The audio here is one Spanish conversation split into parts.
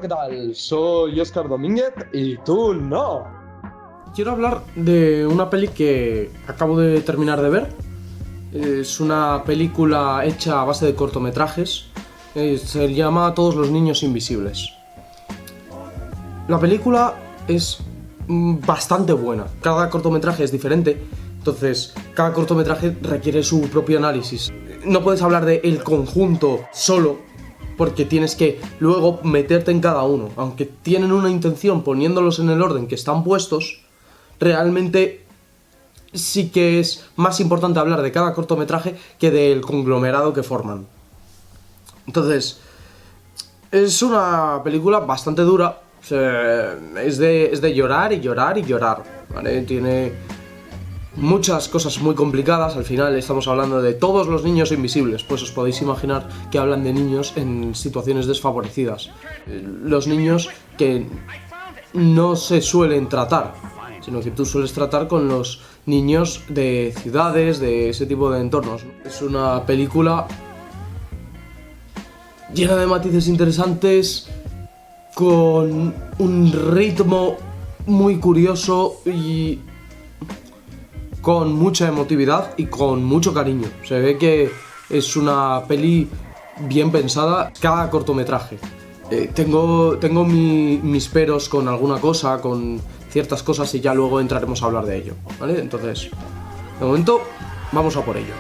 ¿qué tal? Soy Óscar Domínguez y tú no. Quiero hablar de una peli que acabo de terminar de ver. Es una película hecha a base de cortometrajes. Se llama Todos los niños invisibles. La película es bastante buena. Cada cortometraje es diferente, entonces cada cortometraje requiere su propio análisis. No puedes hablar de el conjunto solo, porque tienes que luego meterte en cada uno. Aunque tienen una intención poniéndolos en el orden que están puestos, realmente sí que es más importante hablar de cada cortometraje que del conglomerado que forman. Entonces, es una película bastante dura. Es de llorar y llorar y llorar, ¿vale? Tiene muchas cosas muy complicadas. Al final estamos hablando de todos los niños invisibles, pues os podéis imaginar que hablan de niños en situaciones desfavorecidas, los niños que no se suelen tratar, sino que tú sueles tratar con los niños de ciudades, de ese tipo de entornos. Es una película llena de matices interesantes, con un ritmo muy curioso y con mucha emotividad y con mucho cariño. Se ve que es una peli bien pensada, cada cortometraje. Tengo mis peros con alguna cosa, con ciertas cosas, y ya luego entraremos a hablar de ello, ¿vale? Entonces, de momento, vamos a por ello.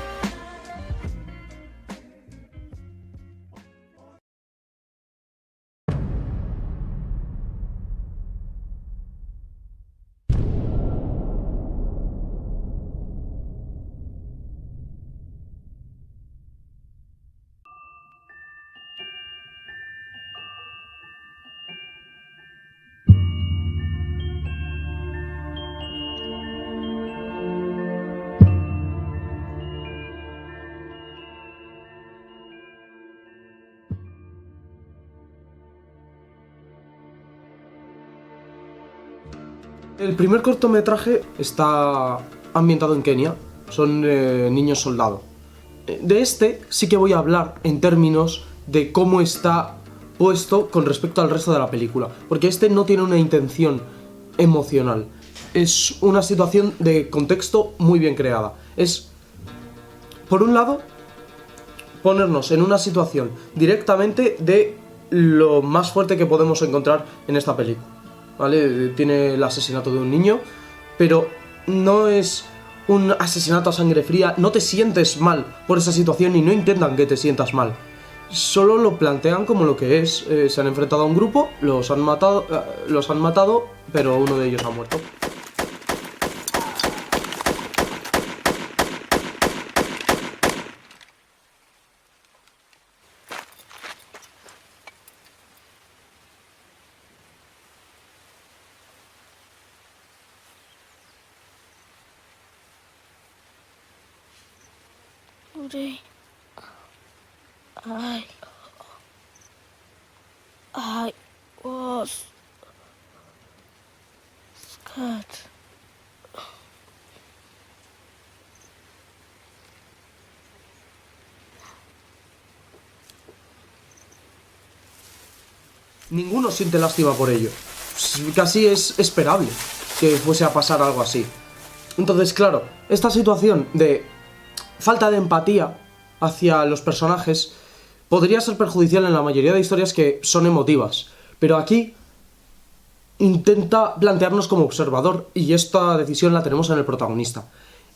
El primer cortometraje está ambientado en Kenia, son niños soldado. De este sí que voy a hablar en términos de cómo está puesto con respecto al resto de la película, porque este no tiene una intención emocional, es una situación de contexto muy bien creada. Es, por un lado, ponernos en una situación directamente de lo más fuerte que podemos encontrar en esta película, ¿vale? Tiene el asesinato de un niño, pero no es un asesinato a sangre fría. No te sientes mal por esa situación y no intentan que te sientas mal. Solo lo plantean como lo que es. Se han enfrentado a un grupo, los han matado, pero uno de ellos ha muerto. 우리 I was scared. Ninguno siente lástima por ello. Casi es esperable que fuese a pasar algo así. Entonces, claro, esta situación de falta de empatía hacia los personajes podría ser perjudicial en la mayoría de historias que son emotivas, pero aquí intenta plantearnos como observador, y esta decisión la tenemos en el protagonista.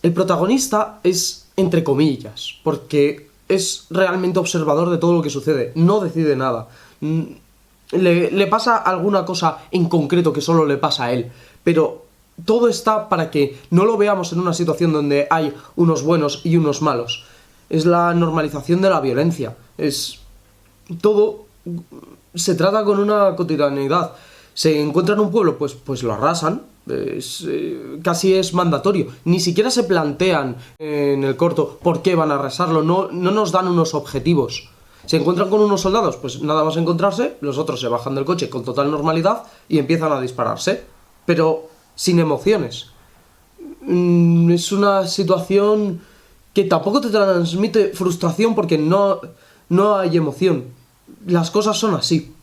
El protagonista es entre comillas, porque es realmente observador de todo lo que sucede, no decide nada. Le pasa alguna cosa en concreto que solo le pasa a él, pero todo está para que no lo veamos en una situación donde hay unos buenos y unos malos. Es la normalización de la violencia. Todo se trata con una cotidianeidad. Se encuentra en un pueblo, pues lo arrasan. Casi es mandatorio. Ni siquiera se plantean en el corto por qué van a arrasarlo. No nos dan unos objetivos. Se encuentran con unos soldados, pues nada más encontrarse, los otros se bajan del coche con total normalidad y empiezan a dispararse, pero sin emociones. Es una situación que tampoco te transmite frustración porque no hay emoción. Las cosas son así.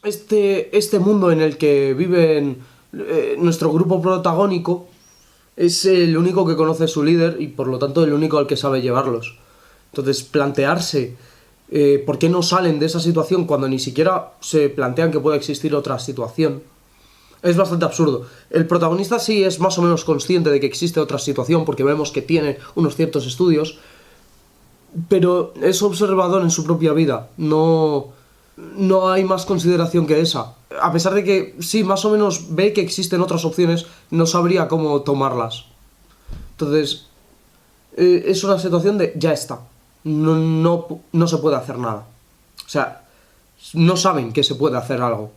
este mundo en el que viven nuestro grupo protagónico es el único que conoce su líder y por lo tanto el único al que sabe llevarlos. Entonces plantearse por qué no salen de esa situación cuando ni siquiera se plantean que pueda existir otra situación es bastante absurdo. El protagonista sí es más o menos consciente de que existe otra situación porque vemos que tiene unos ciertos estudios, pero es observador en su propia vida, no hay más consideración que esa. A pesar de que sí, más o menos ve que existen otras opciones, no sabría cómo tomarlas. Entonces, es una situación de ya está, no se puede hacer nada. O sea, no saben que se puede hacer algo.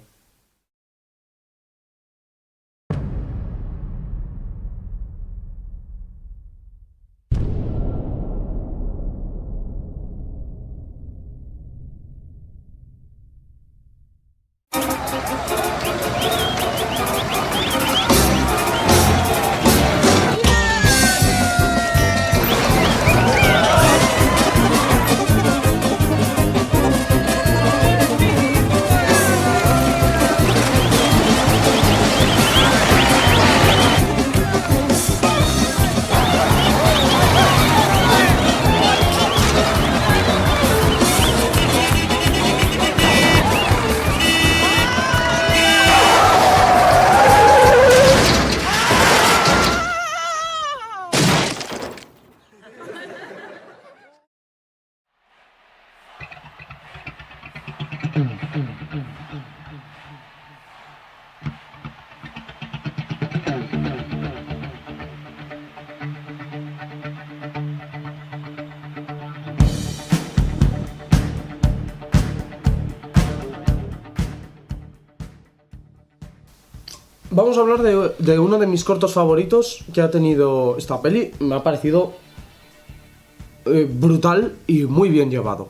Vamos a hablar de uno de mis cortos favoritos que ha tenido esta peli. Me ha parecido brutal y muy bien llevado.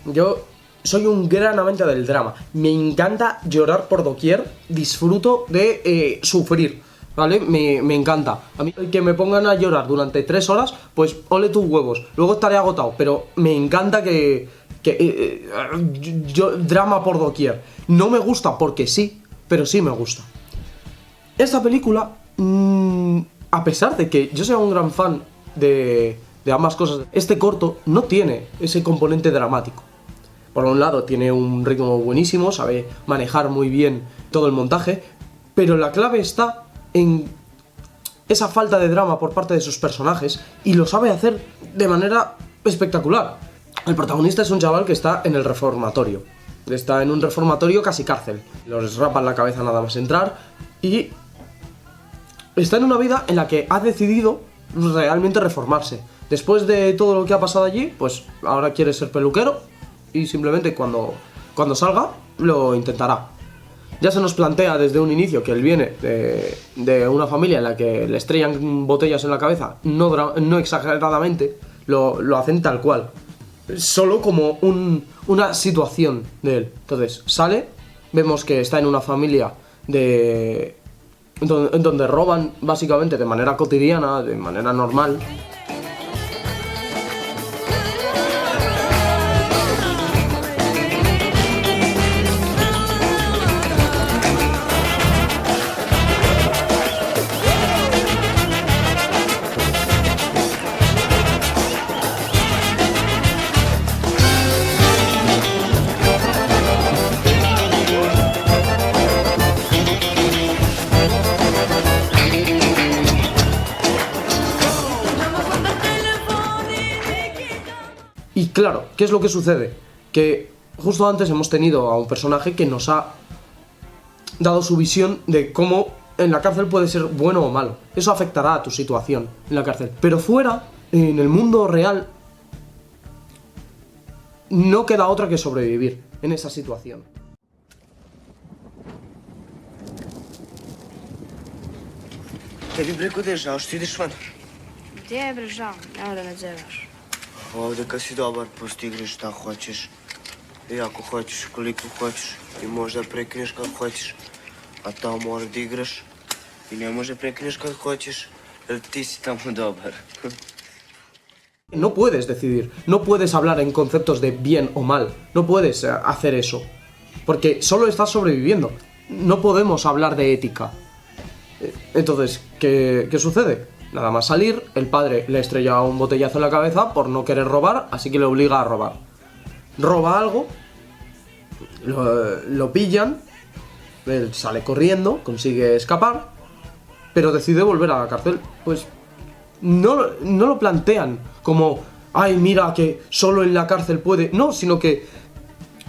Yo soy un gran amante del drama. Me encanta llorar por doquier. Disfruto de sufrir, ¿vale? Me encanta. A mí que me pongan a llorar durante 3 horas, pues ole tus huevos. Luego estaré agotado, pero me encanta yo drama por doquier. No me gusta porque sí, pero sí me gusta. Esta película, a pesar de que yo sea un gran fan de ambas cosas, este corto no tiene ese componente dramático. Por un lado tiene un ritmo buenísimo, sabe manejar muy bien todo el montaje, pero la clave está en esa falta de drama por parte de sus personajes y lo sabe hacer de manera espectacular. El protagonista es un chaval que está en el reformatorio. Está en un reformatorio casi cárcel. Los rapan la cabeza nada más entrar y está en una vida en la que ha decidido realmente reformarse. Después de todo lo que ha pasado allí, pues ahora quiere ser peluquero y simplemente cuando salga lo intentará. Ya se nos plantea desde un inicio que él viene de una familia en la que le estrellan botellas en la cabeza, no exageradamente, lo hacen tal cual. Solo como una situación de él. Entonces sale, vemos que está en una familia en donde roban básicamente de manera cotidiana, de manera normal. Y claro, ¿qué es lo que sucede? Que justo antes hemos tenido a un personaje que nos ha dado su visión de cómo en la cárcel puede ser bueno o malo. Eso afectará a tu situación en la cárcel. Pero fuera, en el mundo real, no queda otra que sobrevivir en esa situación. Теби бре, куде жал? Ще идеш вън? Где я бежал? Няма да ме вземаш. Овде къде си добър, постигнеш šta хочеш. И ако хочеш, колико хочеш. И може да прекинеш как хочеш. А там може да играш. И не може да прекинеш как хочеш. Ти си там добър. No puedes decidir, no puedes hablar en conceptos de bien o mal, no puedes hacer eso. porque solo estás sobreviviendo. No podemos hablar de ética. Entonces, ¿qué sucede? Nada más salir, el padre le estrella un botellazo en la cabeza por no querer robar, así que le obliga a robar. Roba algo, lo pillan, él sale corriendo, consigue escapar, pero decide volver a la cárcel. Pues no lo plantean como, ay, mira que solo en la cárcel puede... No, sino que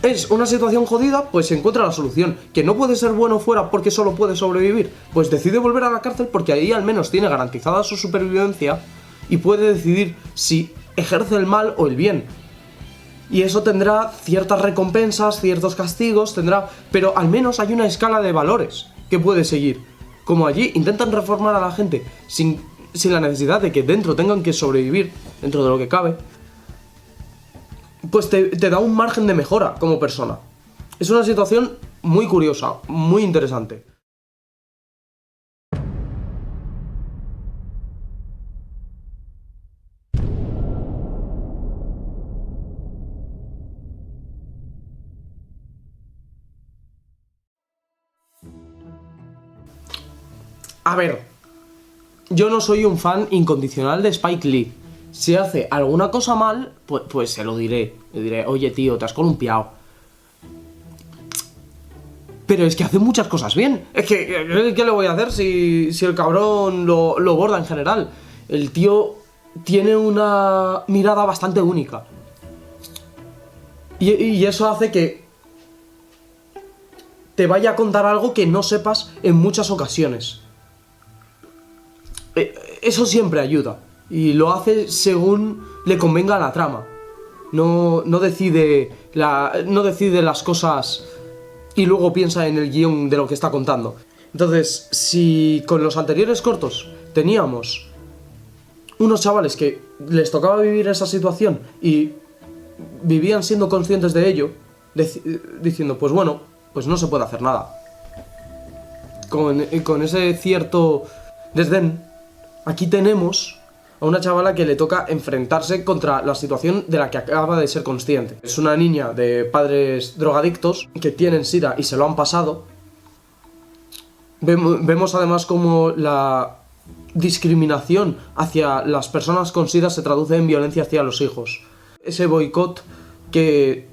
es una situación jodida, pues se encuentra la solución. Que no puede ser bueno fuera porque solo puede sobrevivir, pues decide volver a la cárcel porque ahí al menos tiene garantizada su supervivencia y puede decidir si ejerce el mal o el bien. Y eso tendrá ciertas recompensas, ciertos castigos, pero al menos hay una escala de valores que puede seguir. Como allí intentan reformar a la gente sin la necesidad de que dentro tengan que sobrevivir, dentro de lo que cabe, pues te da un margen de mejora como persona. Es una situación muy curiosa, muy interesante. A ver, yo no soy un fan incondicional de Spike Lee. Si hace alguna cosa mal, pues se lo diré. Le diré, oye tío, te has columpiado. Pero es que hace muchas cosas bien. Es que, ¿qué le voy a hacer si el cabrón lo borda en general? El tío tiene una mirada bastante única. Y eso hace que te vaya a contar algo que no sepas en muchas ocasiones. Eso siempre ayuda. Y lo hace según le convenga a la trama. No decide las cosas y luego piensa en el guión de lo que está contando. Entonces, si con los anteriores cortos teníamos unos chavales que les tocaba vivir esa situación y vivían siendo conscientes de ello, diciendo, pues bueno, pues no se puede hacer nada. Con ese cierto desdén, aquí tenemos a una chavala que le toca enfrentarse contra la situación de la que acaba de ser consciente. Es una niña de padres drogadictos que tienen SIDA y se lo han pasado. Vemos además cómo la discriminación hacia las personas con SIDA se traduce en violencia hacia los hijos. Ese boicot que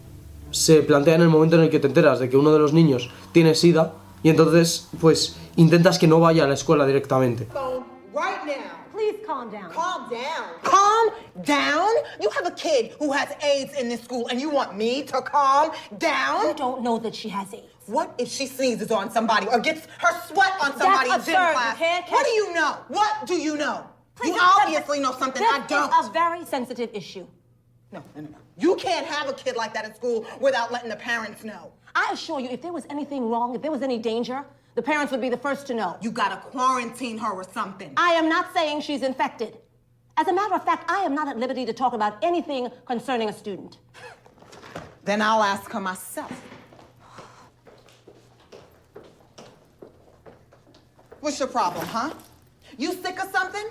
se plantea en el momento en el que te enteras de que uno de los niños tiene SIDA y entonces pues intentas que no vaya a la escuela directamente. Right now. Please calm down. Calm down. Calm down? You have a kid who has AIDS in this school and you want me to calm down? You don't know that she has AIDS. What if she sneezes on somebody or gets her sweat on somebody in gym class? What do you know? What do you know? Please, you obviously know something I don't. This is a very sensitive issue. No. You can't have a kid like that at school without letting the parents know. I assure you, if there was anything wrong, if there was any danger, the parents would be the first to know. You gotta quarantine her or something. I am not saying she's infected. As a matter of fact, I am not at liberty to talk about anything concerning a student. Then I'll ask her myself. What's your problem, huh? You sick of something?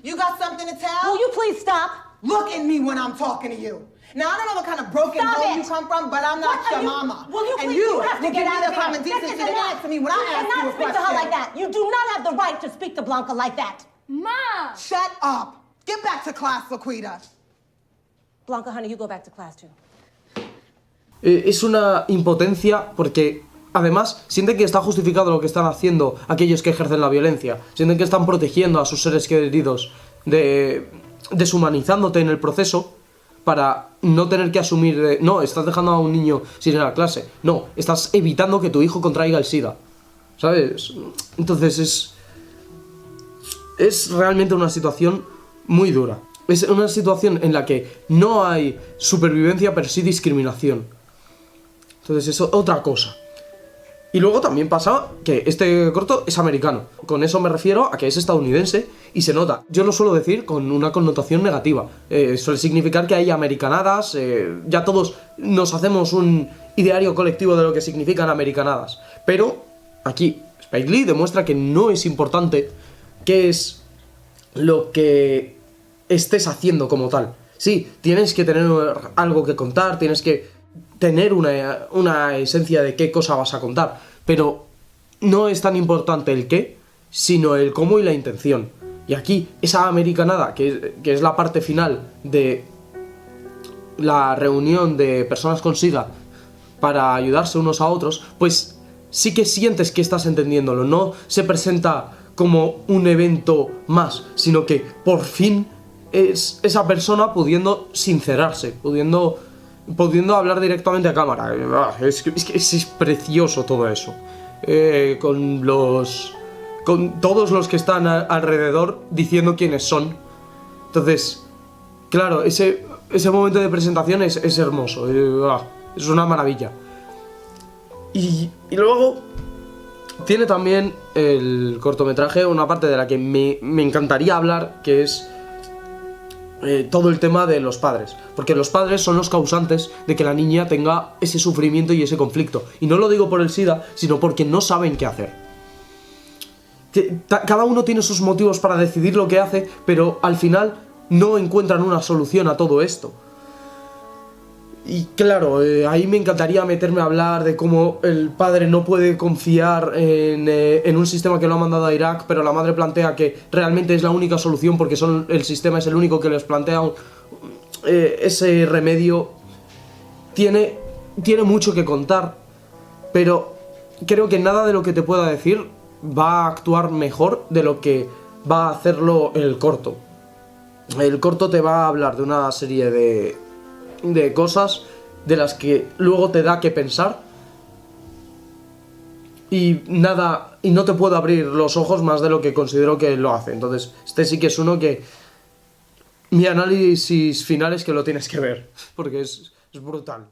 You got something to tell? Will you please stop? Look at me when I'm talking to you. Now, I don't know what kind of broken home you come from, but I'm not your mama. Will you and please, you have to will get give me out the of here. common decency to ask me when I ask you a speak question. to her like that. You do not have the right to speak to Blanca like that. Mom! Shut up. Get back to class, Laquita. Blanca, honey, you go back to class too. Es una impotencia porque además sienten que está justificado lo que están haciendo aquellos que ejercen la violencia. Sienten que están protegiendo a sus seres queridos, deshumanizándote en el proceso para no tener que asumir no, estás dejando a un niño sin ir a la clase. No, estás evitando que tu hijo contraiga el SIDA. ¿Sabes? Entonces es realmente una situación muy dura. Es una situación en la que no hay supervivencia, pero sí discriminación. Entonces es otra cosa. Y luego también pasa que este corto es americano. Con eso me refiero a que es estadounidense y se nota. Yo lo suelo decir con una connotación negativa. Suele significar que hay americanadas. Ya todos nos hacemos un ideario colectivo de lo que significan americanadas. Pero aquí Spike Lee demuestra que no es importante qué es lo que estés haciendo como tal. Sí, tienes que tener algo que contar, tienes que tener una esencia de qué cosa vas a contar, pero no es tan importante el qué, sino el cómo y la intención. Y aquí, esa americanada, que es la parte final de la reunión de personas con SIDA para ayudarse unos a otros, pues sí que sientes que estás entendiéndolo. No se presenta como un evento más, sino que por fin es esa persona pudiendo sincerarse, pudiendo hablar directamente a cámara. Es precioso todo eso. Con todos los que están alrededor diciendo quiénes son. Entonces, claro, ese momento de presentación es hermoso. Es una maravilla. Y luego tiene también el cortometraje una parte de la que me encantaría hablar, que es todo el tema de los padres, porque los padres son los causantes de que la niña tenga ese sufrimiento y ese conflicto, y no lo digo por el SIDA, sino porque no saben qué hacer. Cada uno tiene sus motivos para decidir lo que hace, pero al final no encuentran una solución a todo esto. Y claro, ahí me encantaría meterme a hablar de cómo el padre no puede confiar en un sistema que lo ha mandado a Irak, pero la madre plantea que realmente es la única solución porque el sistema es el único que les plantea ese remedio. Tiene mucho que contar, pero creo que nada de lo que te pueda decir va a actuar mejor de lo que va a hacerlo el corto. El corto te va a hablar de una serie de cosas de las que luego te da que pensar y no te puedo abrir los ojos más de lo que considero que lo hace. Entonces este sí que es uno que mi análisis final es que lo tienes que ver, porque es brutal.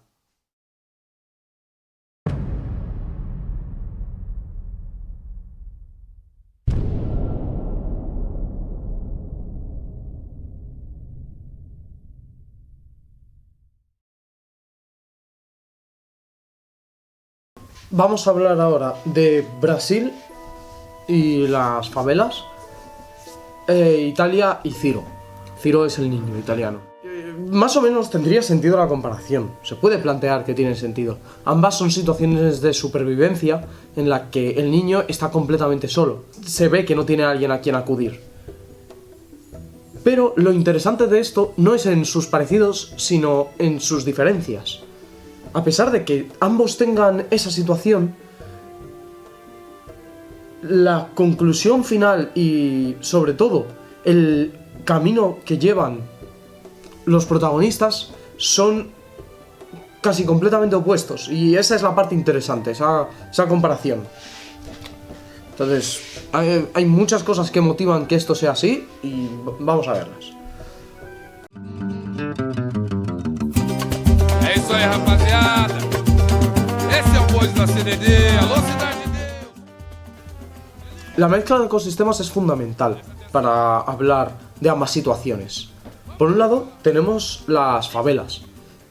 Vamos a hablar ahora de Brasil y las favelas, Italia y Ciro. Ciro es el niño italiano. Más o menos tendría sentido la comparación, se puede plantear que tiene sentido. Ambas son situaciones de supervivencia en la que el niño está completamente solo. Se ve que no tiene a alguien a quien acudir. Pero lo interesante de esto no es en sus parecidos, sino en sus diferencias. A pesar de que ambos tengan esa situación, la conclusión final y, sobre todo, el camino que llevan los protagonistas son casi completamente opuestos. Y esa es la parte interesante, esa comparación. Entonces, hay muchas cosas que motivan que esto sea así y vamos a verlas. É isso aí, rapaziada. Esse é o Boys da CDD. Alô, Cidade de Deus. La mezcla de ecosistemas es fundamental para hablar de ambas situaciones. Por un lado, tenemos las favelas,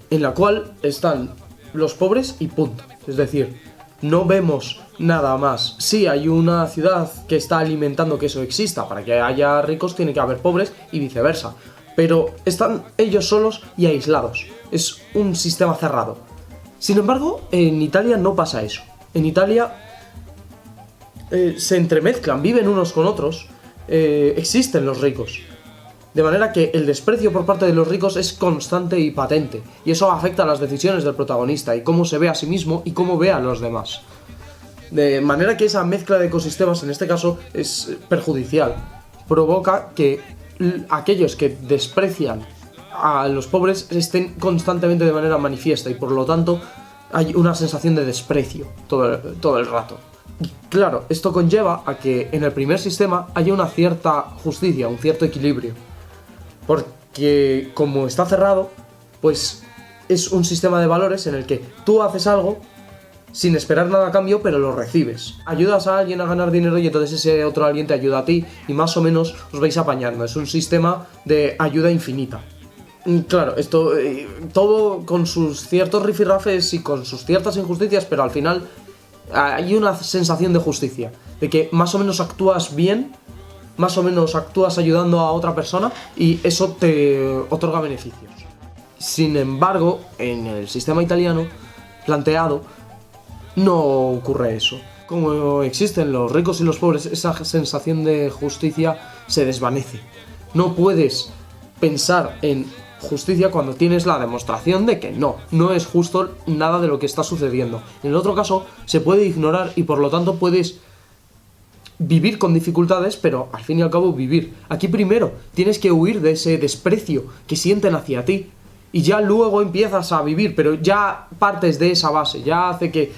en la cual están los pobres y punto. Es decir, no vemos nada más. Sí, hay una ciudad que está alimentando que eso exista. Para que haya ricos tiene que haber pobres y viceversa. Pero están ellos solos y aislados. Es un sistema cerrado. Sin embargo, en Italia no pasa eso. En Italia se entremezclan, viven unos con otros, existen los ricos. De manera que el desprecio por parte de los ricos es constante y patente. Y eso afecta a las decisiones del protagonista y cómo se ve a sí mismo y cómo ve a los demás. De manera que esa mezcla de ecosistemas en este caso es perjudicial. Provoca que aquellos que desprecian a los pobres estén constantemente de manera manifiesta y por lo tanto hay una sensación de desprecio todo el rato. Y claro, esto conlleva a que en el primer sistema haya una cierta justicia, un cierto equilibrio. Porque como está cerrado, pues es un sistema de valores en el que tú haces algo sin esperar nada a cambio, pero lo recibes. Ayudas a alguien a ganar dinero y entonces ese otro alguien te ayuda a ti y más o menos os vais apañando. Es un sistema de ayuda infinita. Claro, esto todo con sus ciertos rifirrafes y con sus ciertas injusticias, pero al final hay una sensación de justicia, de que más o menos actúas bien, más o menos actúas ayudando a otra persona y eso te otorga beneficios. Sin embargo, en el sistema italiano planteado, no ocurre eso. Como existen los ricos y los pobres, esa sensación de justicia se desvanece. No puedes pensar en justicia cuando tienes la demostración de que no es justo nada de lo que está sucediendo. En el otro caso, se puede ignorar y por lo tanto puedes vivir con dificultades, pero al fin y al cabo vivir. Aquí primero tienes que huir de ese desprecio que sienten hacia ti y ya luego empiezas a vivir, pero ya partes de esa base, ya hace que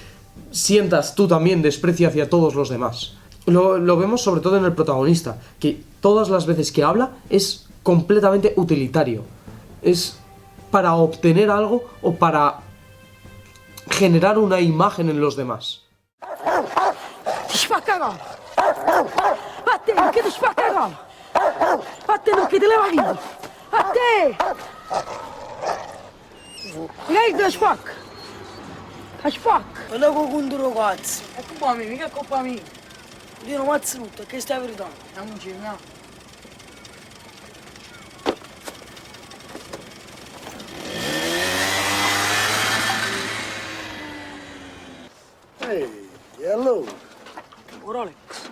sientas tú también desprecio hacia todos los demás. Lo vemos sobre todo en el protagonista, que todas las veces que habla es completamente utilitario. Es para obtener algo o para generar una imagen en los demás. Olha com drogados. É culpa minha, mica culpa minha. Dio non mazzuto, che stai verità? È un genio. Hey, yellow. Rolex.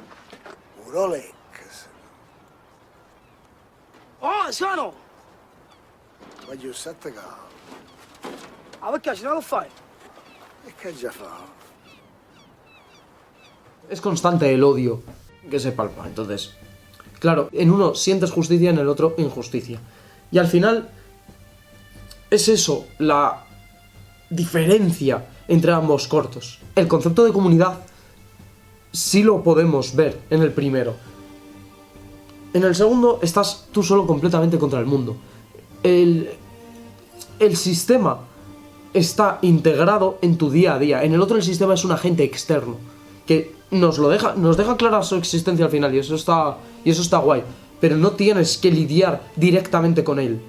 Rolex. Oh, sono! Voglio 7 gal. Ah, perché ce la fai? E che già fa? Es constante el odio que se palpa. Entonces, claro, en uno sientes justicia, en el otro injusticia. Y al final es eso, la diferencia entre ambos cortos. El concepto de comunidad sí lo podemos ver en el primero. En el segundo estás tú solo completamente contra el mundo. El sistema está integrado en tu día a día. En el otro el sistema es un agente externo que nos deja clara su existencia al final y eso está guay. Pero no tienes que lidiar directamente con él.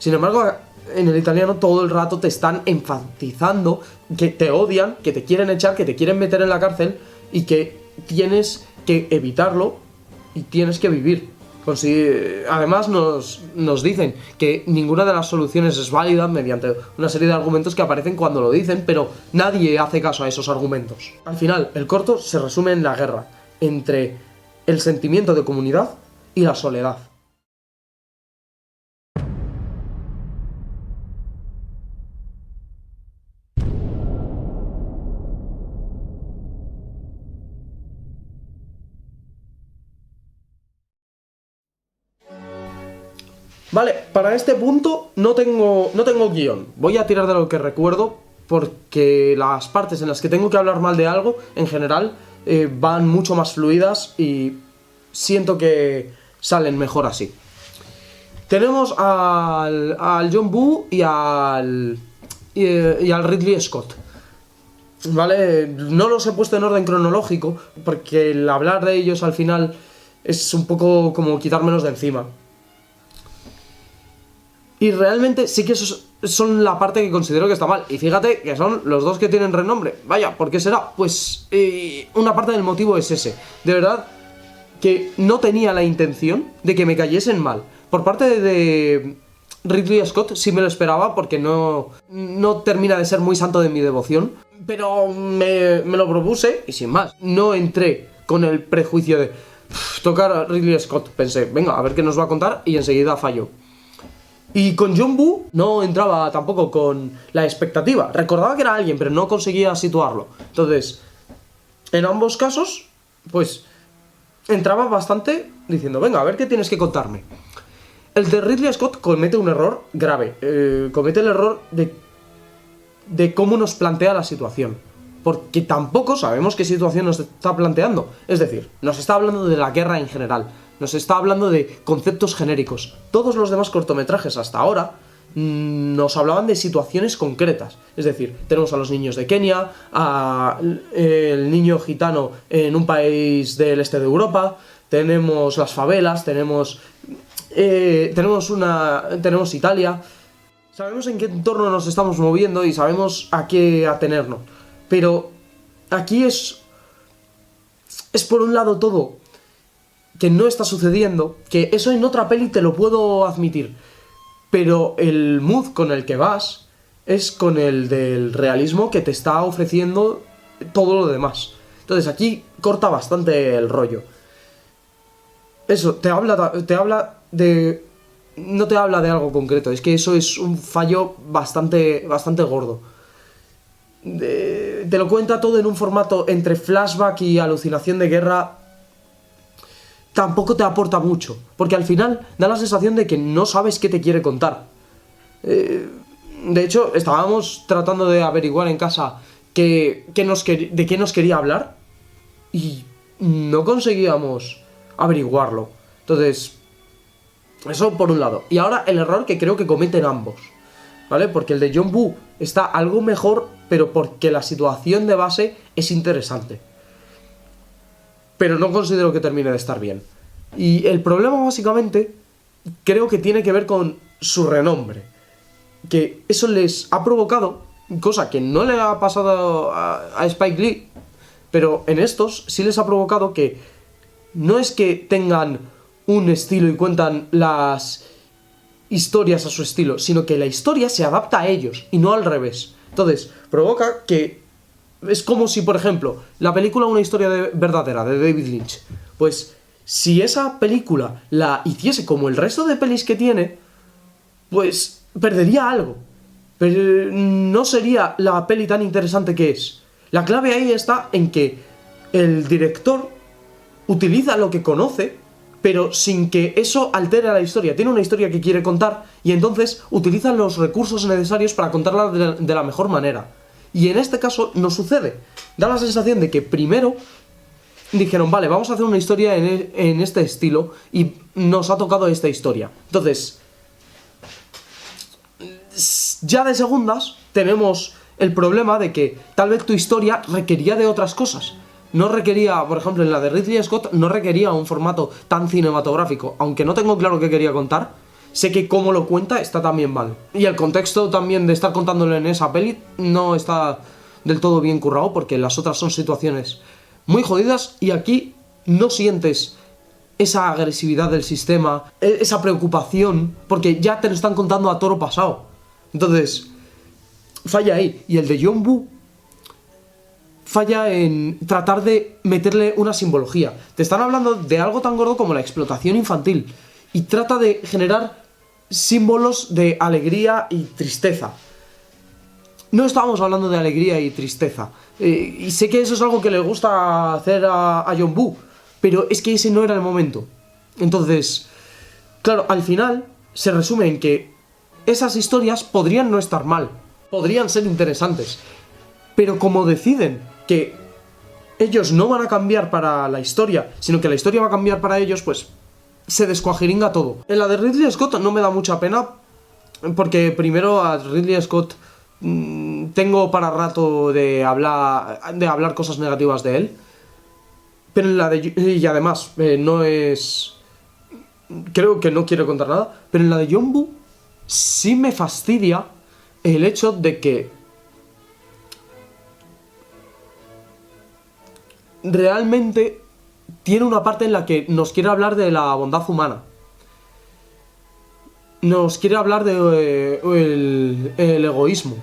Sin embargo, en el italiano todo el rato te están enfatizando que te odian, que te quieren echar, que te quieren meter en la cárcel y que tienes que evitarlo y tienes que vivir. Además nos dicen que ninguna de las soluciones es válida mediante una serie de argumentos que aparecen cuando lo dicen, pero nadie hace caso a esos argumentos. Al final, el corto se resume en la guerra entre el sentimiento de comunidad y la soledad. Vale, para este punto no tengo guión. Voy a tirar de lo que recuerdo porque las partes en las que tengo que hablar mal de algo, en general, van mucho más fluidas y siento que salen mejor así. Tenemos al John Woo y al Ridley Scott. Vale, no los he puesto en orden cronológico porque el hablar de ellos al final es un poco como quitármelos de encima. Y realmente sí que esos son la parte que considero que está mal. Y fíjate que son los dos que tienen renombre. Vaya, ¿por qué será? Pues una parte del motivo es ese. De verdad que no tenía la intención de que me cayesen mal. Por parte de Ridley Scott sí me lo esperaba porque no termina de ser muy santo de mi devoción. Pero me lo propuse y sin más. No entré con el prejuicio de tocar a Ridley Scott. Pensé, venga, a ver qué nos va a contar y enseguida falló. Y con John Woo no entraba tampoco con la expectativa. Recordaba que era alguien, pero no conseguía situarlo. Entonces, en ambos casos, pues, entraba bastante diciendo, venga, a ver qué tienes que contarme. El de Ridley Scott comete un error grave. Comete el error de cómo nos plantea la situación. Porque tampoco sabemos qué situación nos está planteando. Es decir, nos está hablando de la guerra en general. Nos está hablando de conceptos genéricos. Todos los demás cortometrajes hasta ahora nos hablaban de situaciones concretas. Es decir, tenemos a los niños de Kenia, el niño gitano en un país del este de Europa, tenemos las favelas, tenemos Italia. Sabemos en qué entorno nos estamos moviendo y sabemos a qué atenernos. Pero aquí es por un lado todo que no está sucediendo, que eso en otra peli te lo puedo admitir, pero el mood con el que vas es con el del realismo que te está ofreciendo todo lo demás. Entonces aquí corta bastante el rollo. Eso, te habla de... No te habla de algo concreto, es que eso es un fallo bastante gordo. Te lo cuenta todo en un formato entre flashback y alucinación de guerra. Tampoco te aporta mucho, porque al final da la sensación de que no sabes qué te quiere contar. De hecho, estábamos tratando de averiguar en casa de qué nos quería hablar y no conseguíamos averiguarlo. Entonces, eso por un lado. Y ahora el error que creo que cometen ambos, ¿vale? Porque el de John Woo está algo mejor, pero porque la situación de base es interesante. Pero no considero que termine de estar bien. Y el problema básicamente creo que tiene que ver con su renombre. Que eso les ha provocado, cosa que no le ha pasado a Spike Lee, pero en estos sí les ha provocado que no es que tengan un estilo y cuentan las historias a su estilo, sino que la historia se adapta a ellos y no al revés. Entonces, provoca que es como si, por ejemplo, la película Una historia verdadera de David Lynch, pues si esa película la hiciese como el resto de pelis que tiene, pues perdería algo. Pero no sería la peli tan interesante que es. La clave ahí está en que el director utiliza lo que conoce, pero sin que eso altere la historia. Tiene una historia que quiere contar y entonces utiliza los recursos necesarios para contarla de la mejor manera. Y en este caso no sucede. Da la sensación de que primero dijeron, vale, vamos a hacer una historia en este estilo y nos ha tocado esta historia. Entonces, ya de segundas tenemos el problema de que tal vez tu historia requería de otras cosas. No requería, por ejemplo, en la de Ridley Scott, no requería un formato tan cinematográfico. Aunque no tengo claro qué quería contar, sé que cómo lo cuenta está también mal. Y el contexto también de estar contándolo en esa peli no está del todo bien currado, porque las otras son situaciones muy jodidas y aquí no sientes esa agresividad del sistema, esa preocupación, porque ya te lo están contando a toro pasado. Entonces, falla ahí. Y el de John Woo falla en tratar de meterle una simbología. Te están hablando de algo tan gordo como la explotación infantil y trata de generar símbolos de alegría y tristeza. No estábamos hablando de alegría y tristeza. Y sé que eso es algo que le gusta hacer a John Woo, pero es que ese no era el momento. Entonces, claro, al final se resume en que esas historias podrían no estar mal, podrían ser interesantes, pero como deciden que ellos no van a cambiar para la historia, sino que la historia va a cambiar para ellos, pues se descuajiringa todo. En la de Ridley Scott no me da mucha pena, porque primero a Ridley Scott tengo para rato de hablar cosas negativas de él, pero en la de... y además no es... creo que no quiero contar nada, pero en la de John Woo sí me fastidia el hecho de que realmente tiene una parte en la que nos quiere hablar de la bondad humana. Nos quiere hablar de el egoísmo.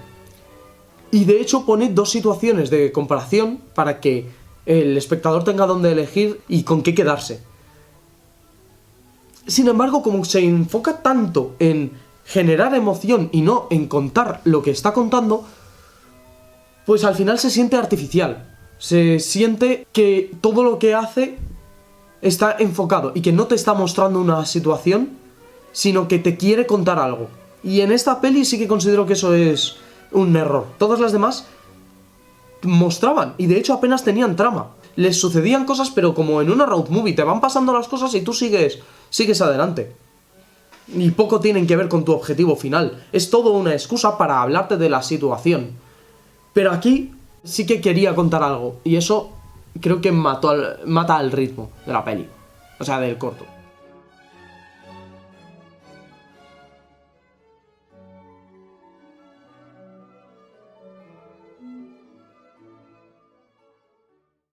Y de hecho pone dos situaciones de comparación para que el espectador tenga dónde elegir y con qué quedarse. Sin embargo, como se enfoca tanto en generar emoción y no en contar lo que está contando, pues al final se siente artificial. Se siente que todo lo que hace está enfocado y que no te está mostrando una situación, sino que te quiere contar algo. Y en esta peli sí que considero que eso es un error. Todas las demás mostraban y de hecho apenas tenían trama. Les sucedían cosas, pero como en una road movie te van pasando las cosas y tú sigues adelante. Y poco tienen que ver con tu objetivo final. Es todo una excusa para hablarte de la situación. Pero aquí sí que quería contar algo y eso creo que mata al ritmo de la peli, o sea, del corto.